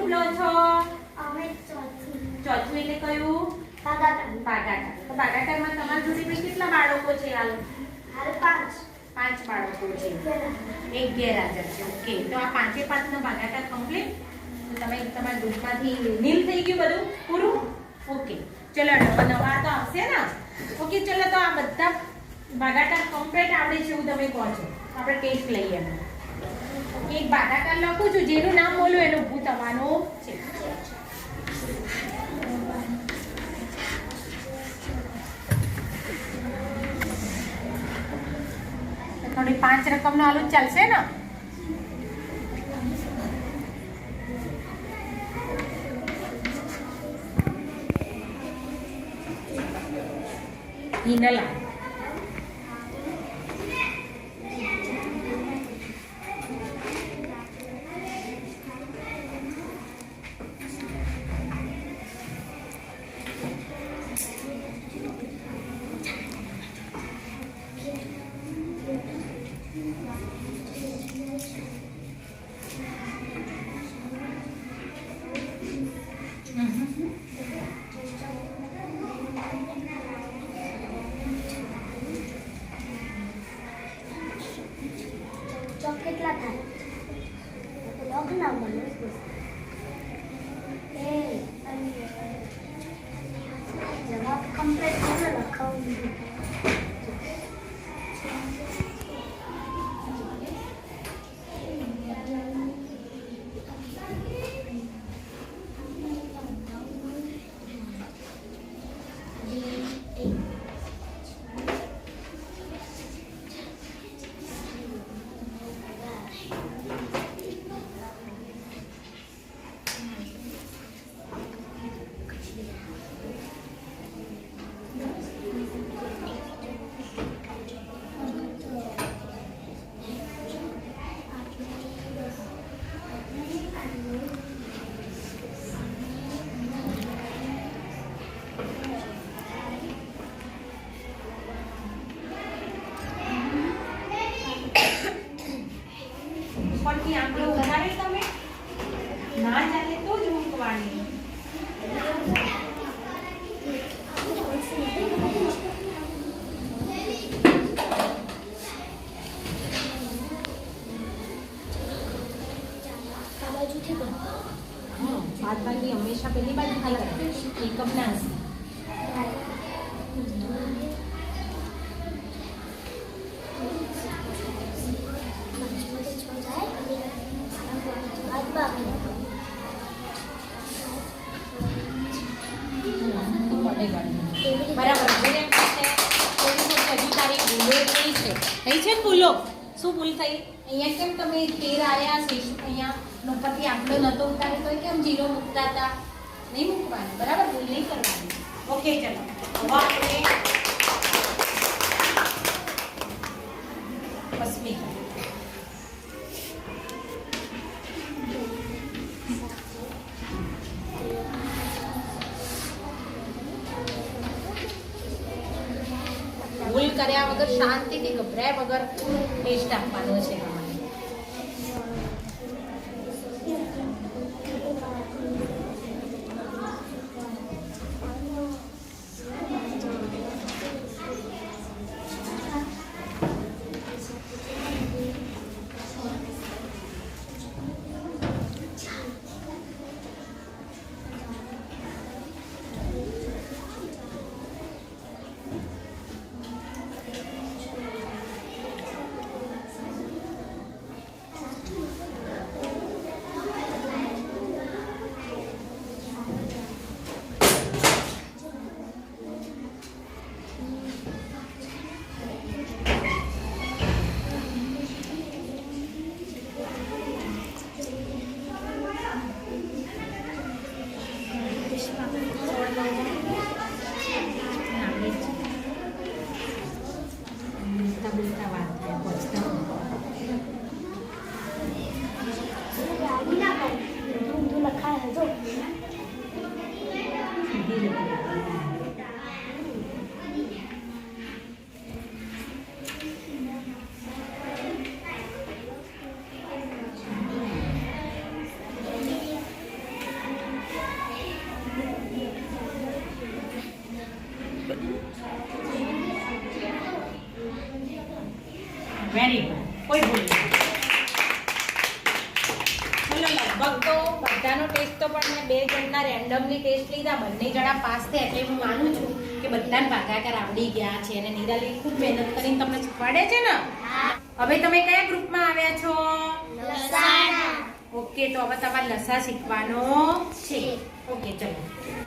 ઉપલો છો? અમે ચોથું. ચોથું એટલે કયું? ભાગાકાર. તો ભાગાકારમાં તમારા જોડે ભાઈ કેટલા બાળકો છે? હાલ 5 બાળકો છે. એક ગેરહાજર છે. ઓકે, તો આ 5 નો ભાગાકાર કમ્પ્લીટ. તો તમે તમારા ગ્રુપમાંથી નીલ થઈ ગયું બધું પૂરું? ઓકે, ચલો નવા તો આવશે ને? ઓકે, ચલો તો આ બધા ભાગાકાર કમ્પ્લીટ આવડે છે એવું તમે કહો છો. આપણે ટેસ્ટ લઈએ. એક ભાગાકાર લખું છું, જેનું નામ બોલું એનું ઊભું થવાનું છે. થોડી 5 રકમનો આલુ ચાલશે ને? હિનલા કેટલા થાય? લોક ના બને. જવાબ કમ્પ્લીટ કરો લખાવું. ઉપરથી આંકડો ઉતારે તમે ના ચાલે તો જ મૂકવાની. બાદબાકી હંમેશા પેલી બાજુ ખાલી એકમ ના હશે. બરાબર હજુ તારી ભૂલો થઈ છે. થઈ છે ભૂલો? શું ભૂલ થઈ? અહીંયા કેમ તમે 13 આવ્યા? અહીંયા ઉપરથી આંકડો નતો ઉતાર્યો તો કેમ 0 મૂકતા હતા? નહીં મૂકવાનું, બરાબર? ભૂલ નહીં કરવાની. ઓકે, ચલો હવે આપણે પસમી ભૂલ કર્યા વગર શાંતિથી ગભરાયા વગર ટેસ્ટ આપવાનો છે. વેરી ગુડ, કોઈ ભૂલ નહીં. ચલો લગભગ તો બધાનો ટેસ્ટ તો પણ મેં 2 જણના રેન્ડમલી ટેસ્ટ લીધા, બંને જણા પાસ થયા એટલે હું માનું છું કે બધાને ભાગાકાર આવડી ગયા છે અને નિરાલી ખૂબ મહેનત કરીને તમને શીખવાડે છે ને. હવે તમે કયા ગ્રુપમાં આવ્યા છો? લસાણા. ઓકે, તો હવે તમારે લસા શીખવાનો છે. ઓકે, ચલો.